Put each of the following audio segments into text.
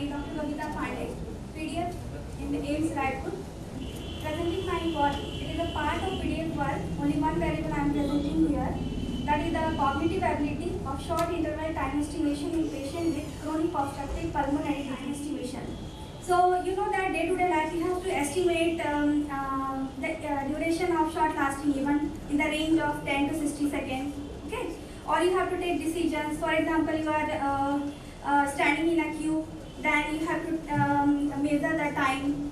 Dr. Babita Pandey, PDF in the AIMS Raipur. Presenting my work, it is a part of PDF work, only one variable I am presenting here. That is the cognitive ability of short interval time estimation in patient with chronic obstructive pulmonary time estimation. So you know that day-to-day life you have to estimate the duration of short lasting event in the range of 10 to 60 seconds. Okay, or you have to take decisions. For example, you are standing in a queue, then you have to measure the time.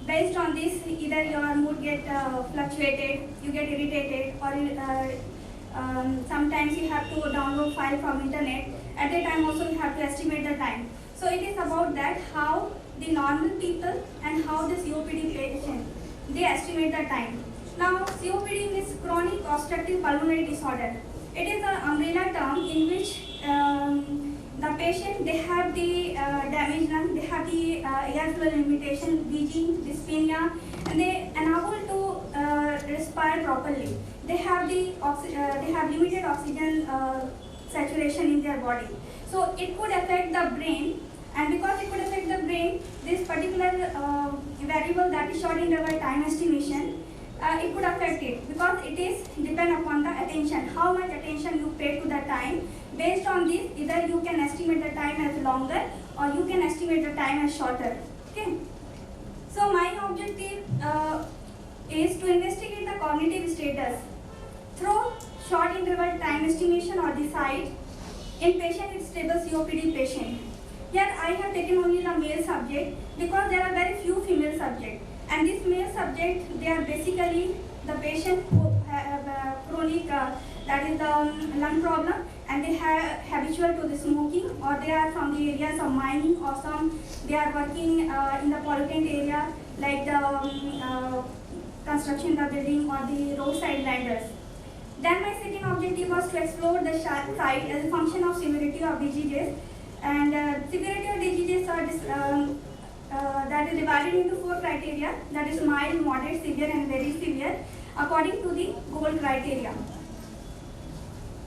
Based on this, either your mood get fluctuated, you get irritated, or sometimes you have to download file from internet. At that time also you have to estimate the time. So it is about that how the normal people and how the COPD patient, they estimate the time. Now COPD means chronic obstructive pulmonary disorder. It is an umbrella term in which the patient, they have the damaged lung, they have the airflow limitation, wheezing, dyspnea, and they are unable to respire properly. They have limited oxygen saturation in their body. So it could affect the brain, and because it could affect the brain, this particular variable, that is short interval time estimation, it could affect it, because it is depend upon the attention, how much attention you pay to the time. Based on this, either you can estimate the time as longer or you can estimate the time as shorter. Okay. So my objective is to investigate the cognitive status through short interval time estimation or decide in patient with stable COPD patient. Here I have taken only the male subject because there are very few female subjects. And this male subject, they are basically the patient who have chronic, that is the lung problem, and they have habitual to the smoking, or they are from the areas of mining, or some they are working in the pollutant area like the construction of the building or the roadside landers. Then my second objective was to explore the site as a function of severity of diseases, and severity of diseases are that is divided into 4 criteria, that is mild, moderate, severe and very severe according to the gold criteria.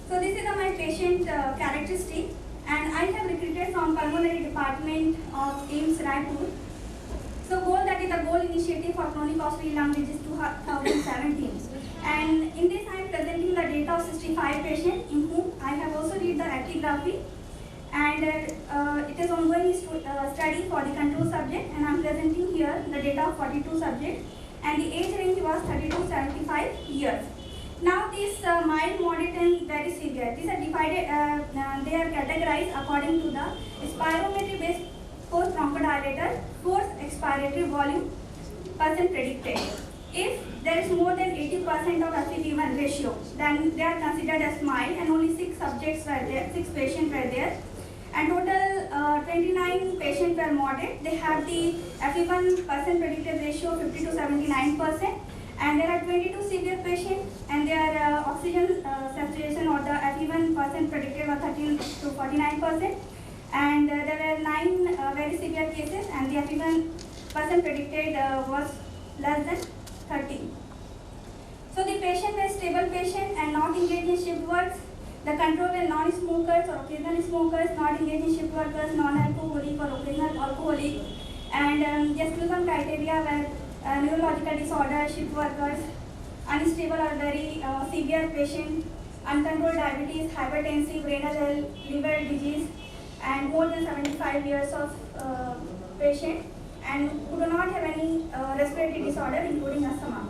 So this is my patient characteristic, and I have recruited from pulmonary department of AIMS Raipur. So goal, that is the goal initiative for chronic obstructive lung disease 2017. And in this I am presenting the data of 65 patients in whom I have also did the actigraphy. And it is ongoing study for the control subject, and I am presenting here the data of 42 subjects, and the age range was 30 to 75 years. Now this mild, moderate and very severe, these are divided, they are categorized according to the spirometry based force bronchodilator, force expiratory volume percent predicted. If there is more than 80% of FEV1 ratio, then they are considered as mild, and only 6 subjects were there, 6 patients were there. And total 29 patients were moderate. They have the FEV1 percent predicted ratio 50 to 79%, and there are 22 severe patients, and their oxygen saturation or the FEV1 percent predicted was 13 to 49%, and there were 9 very severe cases, and the FEV1 percent predicted was less than 30. So the patient was stable patient and not engaged in shift works. The control were non-smokers or occasional smokers, not engaged in shift workers, non-alcoholic or occasional alcoholic, and the exclusion criteria were neurological disorder, shift workers, unstable or very severe patient, uncontrolled diabetes, hypertensive, renal, liver disease, and more than 75 years of patient, and who do not have any respiratory disorder including asthma.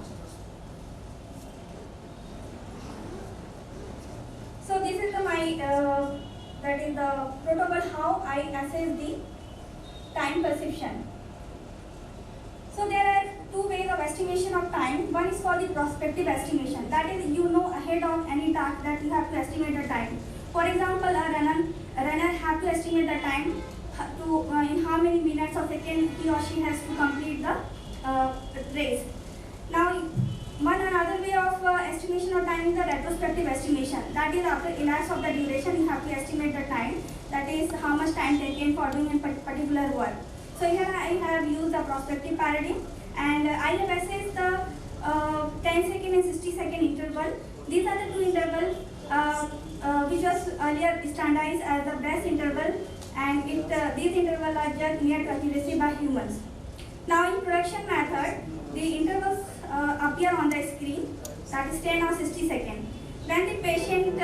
So this is that is the protocol how I assess the time perception. So there are 2 ways of estimation of time. One is called the prospective estimation. That is, you know ahead of any task that you have to estimate the time. For example, a runner have to estimate the time to in how many minutes or seconds he or she has to complete the race. Now, one another way of estimation of time is the retrospective estimation. That is, after elapse of the duration, you have to estimate the time. That is, how much time taken for doing a particular work. So here I have used the prospective paradigm, and I have assessed the 10 second and 60 second interval. These are the 2 intervals which was earlier standardized as the best interval and these intervals are judged near to accuracy by humans. Now in production method, the intervals appear on the screen, that is 10 or 60 seconds. When the patient,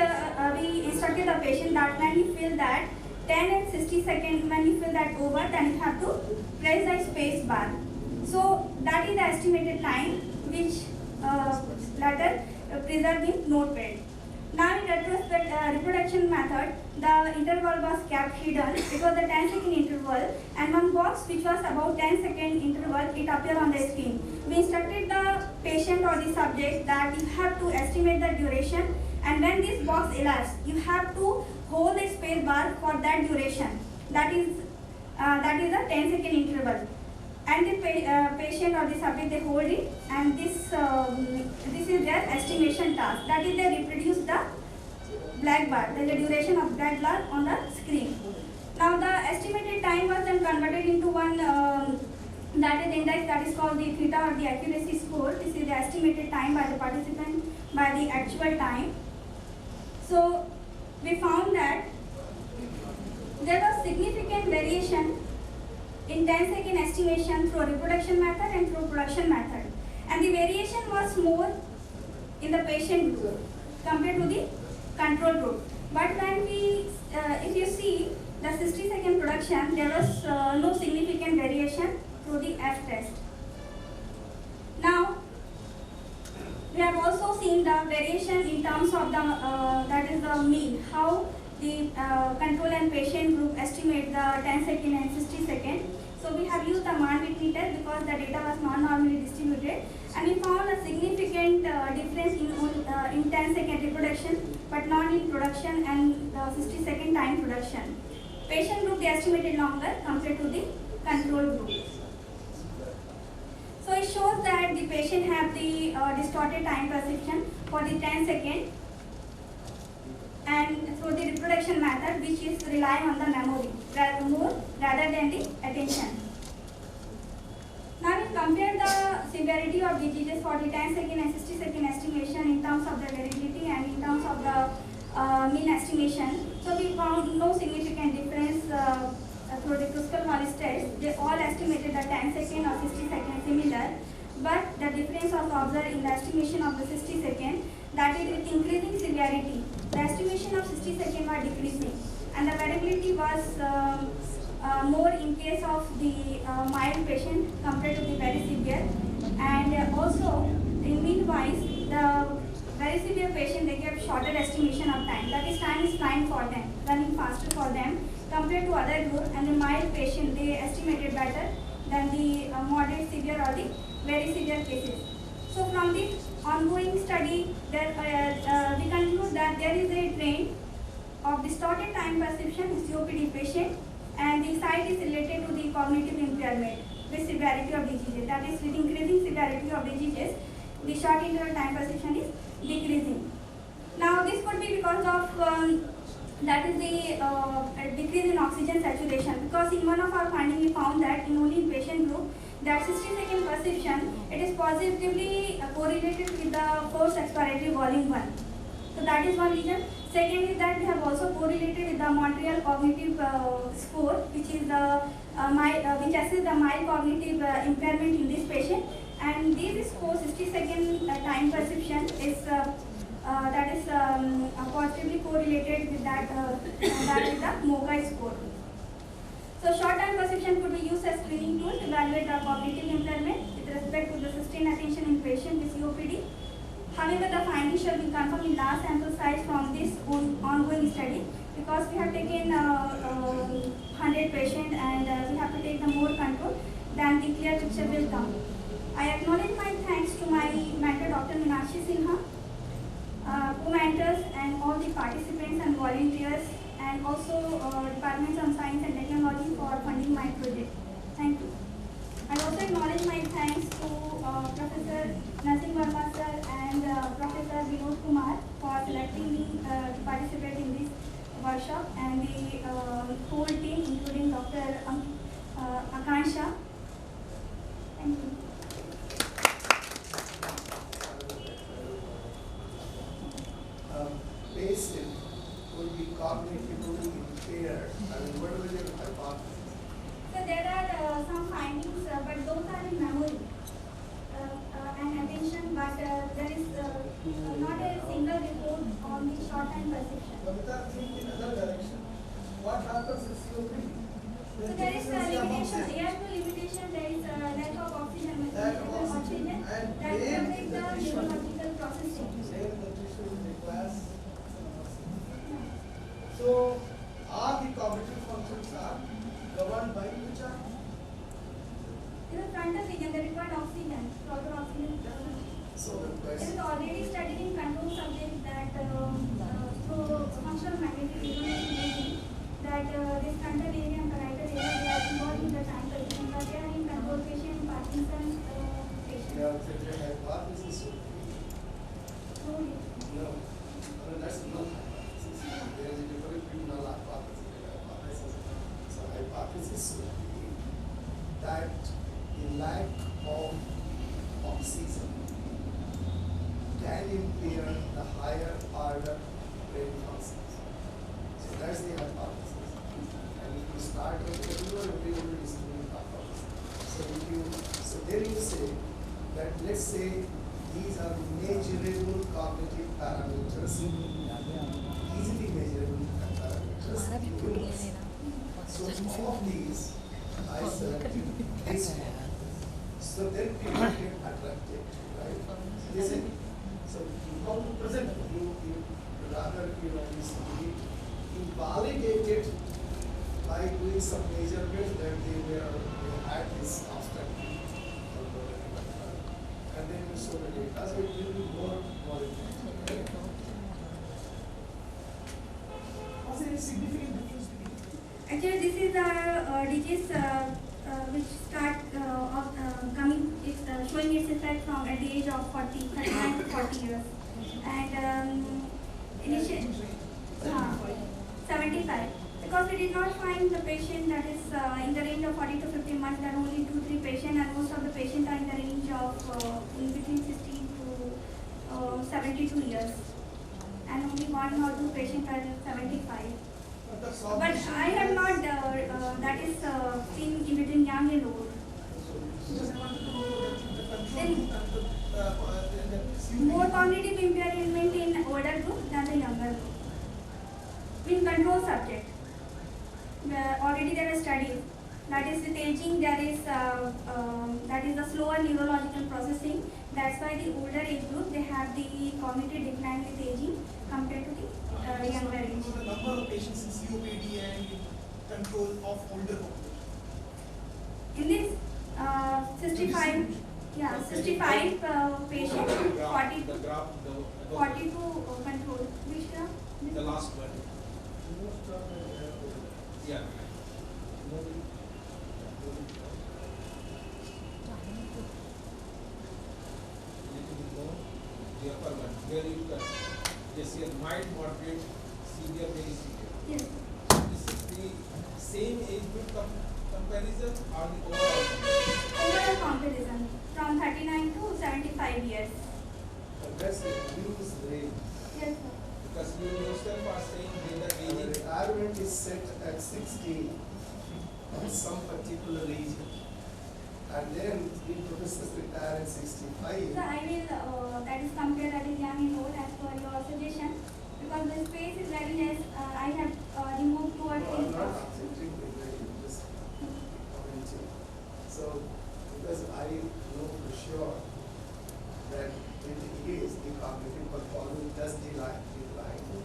we instructed the patient that when you feel that 10 and 60 seconds, when you feel that over, then you have to press the space bar. So that is the estimated time which later preserved in notepad. Now in reproduction method, the interval was kept hidden. It was a 10-second interval, and one box which was about 10-second interval, it appeared on the screen. We instructed the patient or the subject that you have to estimate the duration, and when this box elapses, you have to hold the space bar for that duration. That is a 10-second interval. And the patient or the subject, they hold it, and this is their estimation task. That is, they reproduce the black bar, the duration of black bar on the screen. Now the estimated time was then converted into one that is index, that is called the theta or the accuracy score. This is the estimated time by the participant by the actual time. So we found that there was significant variation in 10-second estimation through reproduction method and through production method. And the variation was more in the patient group compared to the control group. But when we, if you see the 60-second production, there was no significant variation through the F-test. Now, we have also seen the variation in terms of the, that is the mean, how the control and patient group estimate the 10-second and 60-second. So we have used the Mann-Whitney test because the data was non-normally distributed, and we found a significant difference in 10-second reproduction, but not in production and 60-second time production. Patient group, they estimated longer compared to the control group. So it shows that the patient have the distorted time perception for the 10-second, and through the reproduction method, which is rely on the memory more rather than the attention. Now we compare the severity of diseases for the 10-second and 60-second estimation in terms of the variability and in terms of the mean estimation. So we found no significant difference through the Kruskal-Wallis test. They all estimated the 10-second or 60-second similar, but the difference was observed in the estimation of the 60-second, that is with increasing severity. The estimation of 60-second was decreasing, and the variability was more in case of the mild patient compared to the very severe. And also, in meanwhile, the very severe patient, they get shorter estimation of time. That is, time is flying for them, running faster for them compared to other group. And the mild patient, they estimated better than the moderate, severe or the very severe cases. So from this ongoing study, that we conclude that there is a trend of distorted time perception in COPD patient, and the site is related to the cognitive impairment with severity of diseases. That is, with increasing severity of diseases, the short interval time perception is decreasing. Now this could be because of that is the decrease in oxygen saturation, because in one of our findings we found that in only patient group, that 60-second perception, it is positively correlated with the forced expiratory volume 1. So that is one reason. Second is that we have also correlated with the Montreal Cognitive Score, which is the which assesses the mild cognitive impairment in this patient. And this score, 60-second time perception, is that is positively correlated with that that is the MoCA score. So short time perception could be used as screening tool to evaluate the cognitive impairment with respect to the sustained attention in patient with COPD. However, the findings shall be confirmed in large sample size from this ongoing study, because we have taken 100 patients and we have to take the more control, then the clear picture will come. I acknowledge my thanks to my mentor Dr. Meenakshi Sinha, co-mentors and all the participants and volunteers, and also Departments of Science and Technology for funding my project. Thank you. I also acknowledge my thanks to Professor Nasim Verma sir and Professor Vinod Kumar for selecting me to participate in this workshop, and the whole team, including Dr. Akansha. Thank you. Patient will be cognitively impaired. I mean, what will So there is a limitation, air flow limitation, there is a lack of oxygen, oxygen that will affect the neurological processing. So, all the cognitive functions are governed by which are? In the frontal region, the required oxygen, proper oxygen. So, It is already studied in control subjects that through functional magnetic resonance imaging that this frontal area and parietal area they are involved in the time position, but they are in control patient, Parkinson's patient. they are taking hypothesis. So, No, that's not hypothesis. There is a difference between null hypothesis and hypothesis. So, hypothesis would be that the lack of oxygen can impair the higher order brain functions. So, that's the hypothesis. And if you start with the everybody is doing hypothesis. So then you say that let's say these are measurable cognitive parameters, easily measurable parameters. So of these, I selected this one. So then people get attracted, right? This is so how to present you rather you validate it by doing some measurement that they had this abstract and then you show the data, so it will be more qualitative. Was there any significant difference between? actually, this is the digits which start coming, it's showing its effect from at the age of 40, 39 to 40 years. And initially, 75. Because we did not find the patient that is in the range of 40 to 50 months, there are only 2-3 patients, and most of the patients are in the range of in between 60 to 72 years. And only 1 or 2 patients are 75. But I have not, that is seen in between young and old. More cognitive impairment in older group than the younger group. In control subject, already there are studies that is with aging there is that is the slower neurological processing. That's why the older age group they have the cognitive decline with aging compared to the younger age. So the number of patients in COPD and control of older population. In this 65, yeah, 65 patients, 40 The graph, 42 control. Which graph? the last one. Yeah. The upper one, where you can, yes, here, mild, moderate, severe, very severe. Yes. This is the same age group comparison or the overall comparison? Overall comparison from 39 to 75 years. That's the use rate. Yes, sir. Because you yourself are saying that the The aging, retirement is set at 60 in some particular region. And then the professors retire at 65. So I will, that is compare that is young and old as per your suggestion. Because the space is very less, I have removed 2 or No, 3 I'm not spots. objecting to that, I'm just commenting. So, because I know for sure that with the years, the cognitive performance does decline.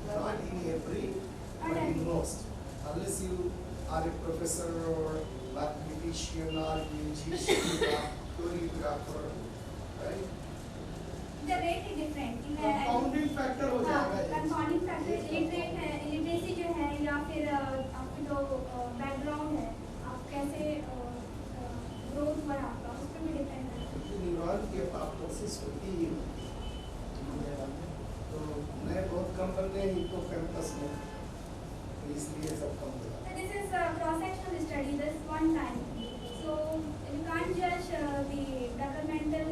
Not in every, but in most. Unless you are a professor or mathematician or musician or choreographer, right? The rate is different. In the Confounding factor हो जाएगा ये. Compounding factor illiterate है, illiteracy जो है या फिर आपकी जो बैकग्राउंड है, आप कैसे ग्रोथ हुआ है आपका, उस पर भी डिपेंड है. न्यूरॉन की एपोप्टोसिस होती है। तो नए बहुत कम बंदे हैं इको कैंपस में, तो इसलिए सब कम हो जाता So this is a cross-sectional study, this one time. So you can't judge the developmental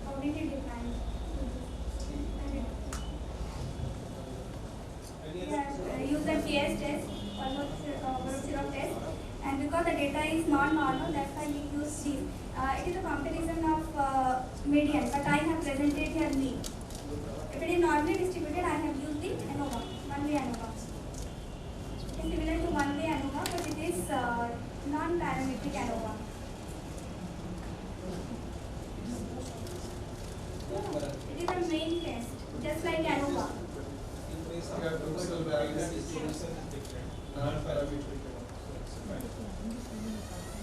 cognitive decline. any We other? have used the KS test, Volocirov test, and because the data is non-normal, that's why we use this. It is a comparison of median, but I have presented here mean. If it is normally distributed, I have used the ANOVA, one-way ANOVA. It is similar to one-way ANOVA, but it is non-parametric ANOVA. No, it is a main test, just like ANOVA. In case of Yeah, total variance, variance. solution is different. Non-parametric. So it's fine.